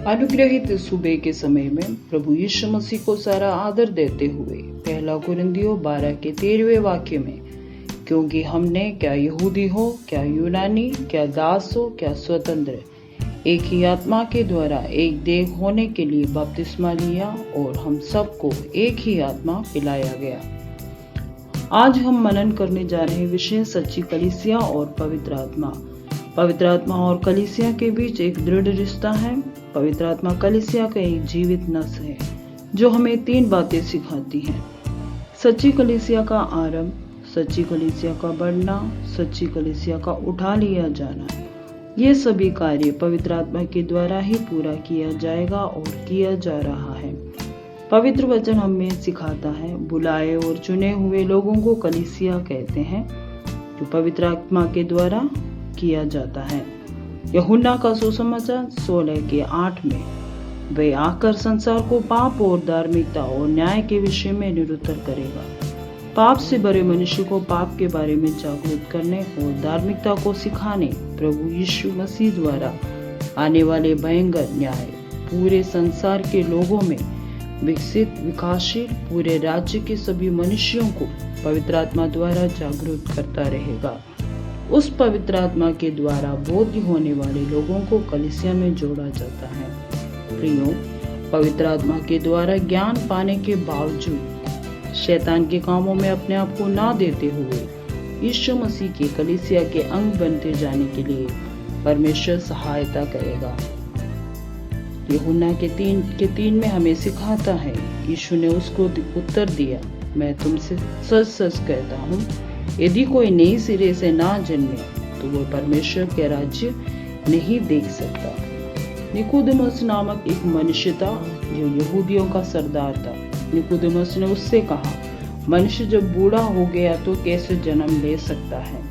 अनुग्रहित सुबह के समय में प्रभु यीशु मसीह को सारा आदर देते हुए पहला कुरिन्थियों 12 के 13वें वाक्य में, क्योंकि हमने क्या यहूदी हो, क्या यूनानी, क्या दास हो, क्या स्वतंत्र, एक ही आत्मा के द्वारा एक देह होने के लिए बपतिस्मा लिया और हम सबको एक ही आत्मा पिलाया गया। आज हम मनन करने जा रहे विषय सच्ची कलीसिया और पवित्र आत्मा। पवित्र आत्मा और कलीसिया के बीच एक दृढ़ रिश्ता है। पवित्र आत्मा कलीसिया का एक जीवित नस है जो हमें 3 बातें सिखाती हैं: सच्ची कलीसिया का आरंभ, सच्ची कलीसिया का बढ़ना, सच्ची कलीसिया का उठा लिया जाना। ये सभी कार्य पवित्र आत्मा के द्वारा ही पूरा किया जाएगा और किया जा रहा है। पवित्र वचन हमें सिखाता है, बुलाए और चुने हुए लोगों को कलीसिया कहते हैं जो पवित्र आत्मा के द्वारा किया जाता है। यूहन्ना का सुसमाचार 16 के 8 में वे आकर संसार को पाप और धार्मिकता और न्याय के विषय में निरुत्तर करेगा। पाप से भरे मनुष्य को पाप के बारे में जागरूक करने और धार्मिकता को सिखाने प्रभु यीशु मसीह द्वारा आने वाले भयंकर न्याय पूरे संसार के लोगों में विकसित विकासशील पूरे राज्य के सभी मनुष्यों को पवित्र आत्मा द्वारा जागरूक करता रहेगा। उस पवित्र आत्मा के द्वारा बोध होने वाले लोगों को कलीसिया में जोड़ा जाता है। प्रियो, पवित्र आत्मा के द्वारा ज्ञान पाने के बावजूद शैतान के कामों में अपने आप को ना देते हुए यीशु मसीह के कलीसिया के अंग बनते जाने के लिए परमेश्वर सहायता करेगा। यूहन्ना के 3 में हमें सिखाता है, यीशु ने उसको उत्तर दिया, मैं तुमसे सच सच कहता हूँ, यदि कोई नई सिरे से ना जन्मे तो वो परमेश्वर के राज्य नहीं देख सकता। निकोदेमस नामक एक मनुष्य था जो यहूदियों का सरदार था। निकोदेमस ने उससे कहा, मनुष्य जब बूढ़ा हो गया तो कैसे जन्म ले सकता है?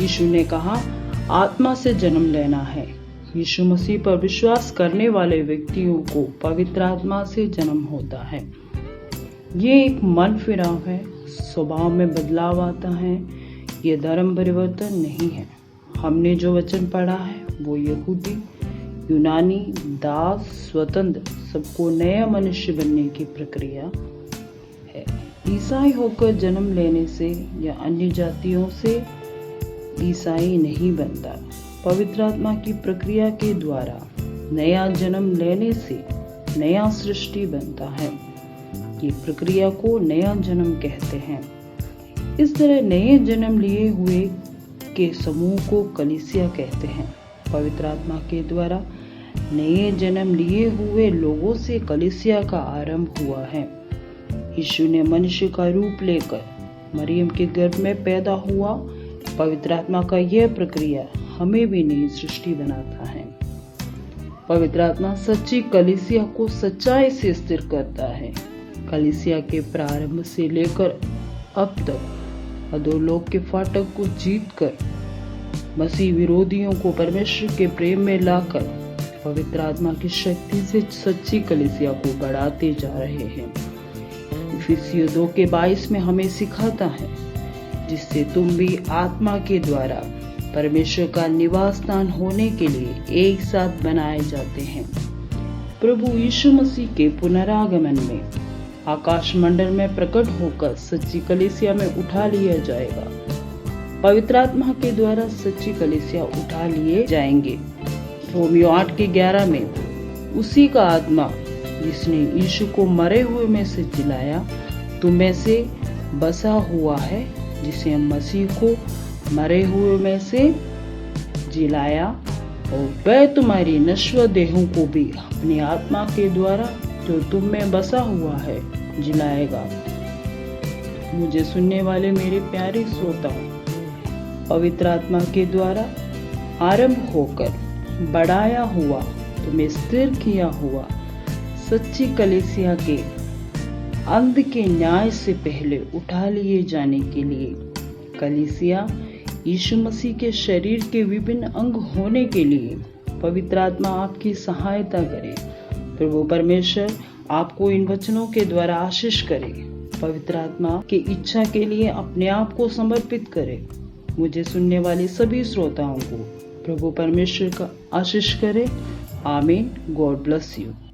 यीशु ने कहा, आत्मा से जन्म लेना है। यीशु मसीह पर विश्वास करने वाले व्यक्तियों को पवित्र आत्मा से जन्म होता है। ये एक मन फिराव है, स्वभाव में बदलाव आता है। ये धर्म परिवर्तन नहीं है। हमने जो वचन पढ़ा है वो यहूदी, यूनानी, दास, स्वतंत्र सबको नया मनुष्य बनने की प्रक्रिया है। ईसाई होकर जन्म लेने से या अन्य जातियों से ईसाई नहीं बनता। पवित्र आत्मा की प्रक्रिया के द्वारा नया जन्म लेने से नया सृष्टि बनता है। ये प्रक्रिया को नया जन्म कहते हैं। इस तरह नए जन्म लिए हुए के समूह को कलीसिया कहते हैं। पवित्र आत्मा के द्वारा नए जन्म लिए हुए लोगों से कलीसिया का आरंभ हुआ है। यीशु ने मनुष्य का रूप लेकर मरियम के गर्भ में पैदा हुआ। पवित्र आत्मा का यह प्रक्रिया हमें भी नई सृष्टि बनाता है। पवित्र आत्मा सच्ची कलीसिया को सच्चाई से स्थिर करता है। कलीसिया के प्रारंभ से लेकर अब तक अधोलोक के फाटक को जीतकर मसीह विरोधियों को परमेश्वर के प्रेम में लाकर पवित्र आत्मा की शक्ति से सच्ची कलीसिया को बढ़ाते जा रहे हैं। इफिसियों 2 के 22 में हमें सिखाता है, जिससे तुम भी आत्मा के द्वारा परमेश्वर का निवास स्थान होने के लिए एक साथ बनाए जाते हैं। प्रभु यीशु मसीह के पुनरागमन में आकाश मंडल में प्रकट होकर सच्ची कलीसिया में उठा लिया जाएगा। पवित्र आत्मा के द्वारा सच्ची कलीसिया उठा लिए जाएंगे। रोमियो 8 के 11 में उसी का आत्मा जिसने यीशु को मरे हुए में से जिलाया तुम में से बसा हुआ है, जिसे मसीह को मरे हुए में से जिलाया, और वह तुम्हारी नश्वर देहों को भी अपनी आत्मा के द्वारा जो तुम में बसा हुआ है जिलाएगा। मुझे सुनने वाले मेरे प्यारे श्रोताओं, पवित्र आत्मा के द्वारा आरंभ होकर बढ़ाया हुआ, तुम्हें स्थिर किया हुआ सच्ची कलीसिया के अंत के न्याय से पहले उठा लिए जाने के लिए कलीसिया यीशु मसीह के शरीर के विभिन्न अंग होने के लिए पवित्र आत्मा आपकी सहायता करे। प्रभु परमेश्वर आपको इन वचनों के द्वारा आशीष करे। पवित्र आत्मा की इच्छा के लिए अपने आप को समर्पित करे। मुझे सुनने वाले सभी श्रोताओं को प्रभु परमेश्वर का आशीष करे। आमीन। God bless you.